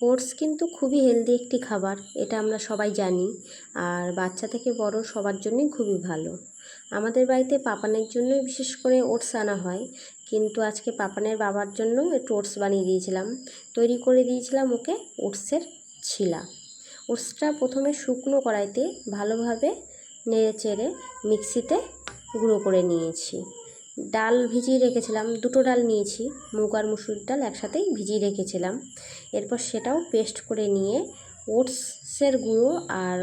Oats কিন্তু খুবই healthy একটি খাবার, এটা আমরা সবাই জানি। আর বাচ্চা থেকে বড় সবার জন্যই খুবই ভালো। আমাদের বাড়িতে পাপানের জন্যই বিশেষ করে ওটস আনা হয়, কিন্তু আজকে পাপানের বাবার জন্য একটু ওটস বানিয়ে দিয়েছিলাম, তৈরি করে দিয়েছিলাম ওকে ওটসের ছিলা। ওটসটা প্রথমে শুকনো কড়াইতে ভালোভাবে নেড়ে চেড়ে মিক্সিতে গুঁড়ো করে নিয়েছি। ডাল ভিজিয়ে রেখেছিলাম, দুটো ডাল নিয়েছি, মুগ আর মুসুর ডাল একসাথেই ভিজিয়ে রেখেছিলাম। এরপর সেটাও পেস্ট করে নিয়ে ওটসের গুঁড়ো আর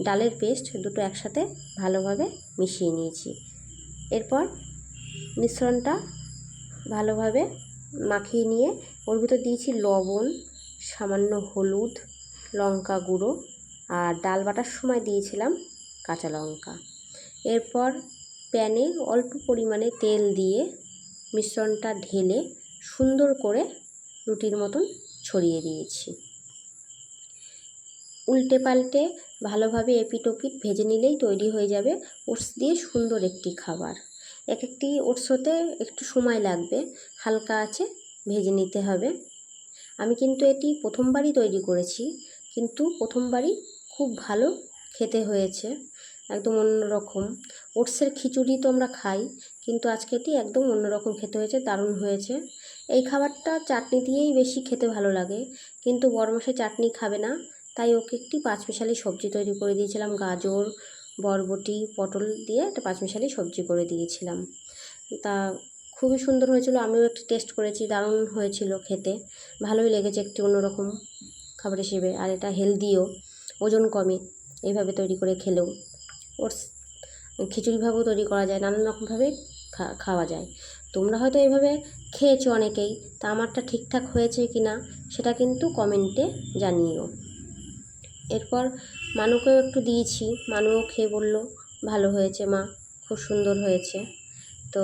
ডালের পেস্ট দুটো একসাথে ভালোভাবে মিশিয়ে নিয়েছি। এরপর মিশ্রণটা ভালোভাবে মাখিয়ে নিয়ে ওর ভিতর দিয়েছি লবণ, সামান্য হলুদ, লঙ্কা গুঁড়ো আর ডাল বাটার সময় দিয়েছিলাম কাঁচা লঙ্কা। এরপর প্যানে অল্প পরিমাণে তেল দিয়ে মিশ্রণটা ঢেলে সুন্দর করে রুটির মতন ছড়িয়ে দিয়েছি। উল্টে পাল্টে ভালোভাবে এপিট ওপিট ভেজে নিলেই তৈরি হয়ে যাবে ওটস দিয়ে সুন্দর একটি খাবার। এক একটি ওটস হতে একটু সময় লাগবে, হালকা আঁচে ভেজে নিতে হবে। আমি কিন্তু এটি প্রথমবারই তৈরি করেছি, কিন্তু প্রথমবারই খুব ভালো খেতে হয়েছে, একদম অন্যরকম। ওটসের খিচুড়ি তো আমরা খাই, কিন্তু আজকে এটি একদম অন্যরকম খেতে হয়েছে, দারুণ হয়েছে। এই খাবারটা চাটনি দিয়েই বেশি খেতে ভালো লাগে, কিন্তু বড়মাসে চাটনি খাবে না, তাই ওকে একটি পাঁচমিশালি সবজি তৈরি করে দিয়েছিলাম। গাজর, বরবটি, পটল দিয়ে একটা পাঁচমিশালি সবজি করে দিয়েছিলাম। তা খুবই সুন্দর হয়েছিল, আমিও একটু টেস্ট করেছি, দারুণ হয়েছিল খেতে, ভালোই লেগেছে একটি অন্যরকম খাবার হিসেবে। আর এটা হেলদিও, ওজন কমে এইভাবে তৈরি করে খেলেও। ওটস খিচুড়িভাবেও তৈরি করা যায়, নানান রকমভাবে খাওয়া যায়। তোমরা হয়তো এইভাবে খেয়েছো অনেকেই, তা আমারটা ঠিকঠাক হয়েছে কি না সেটা কিন্তু কমেন্টে জানিও। এরপর মানুকেও একটু দিয়েছি, মানুও খেয়ে বলল ভালো হয়েছে মা, খুব সুন্দর হয়েছে। তো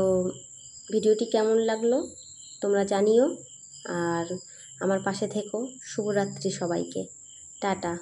ভিডিওটি কেমন লাগলো তোমরা জানিও, আর আমার পাশে থেকো। শুভরাত্রি সবাইকে, টাটা।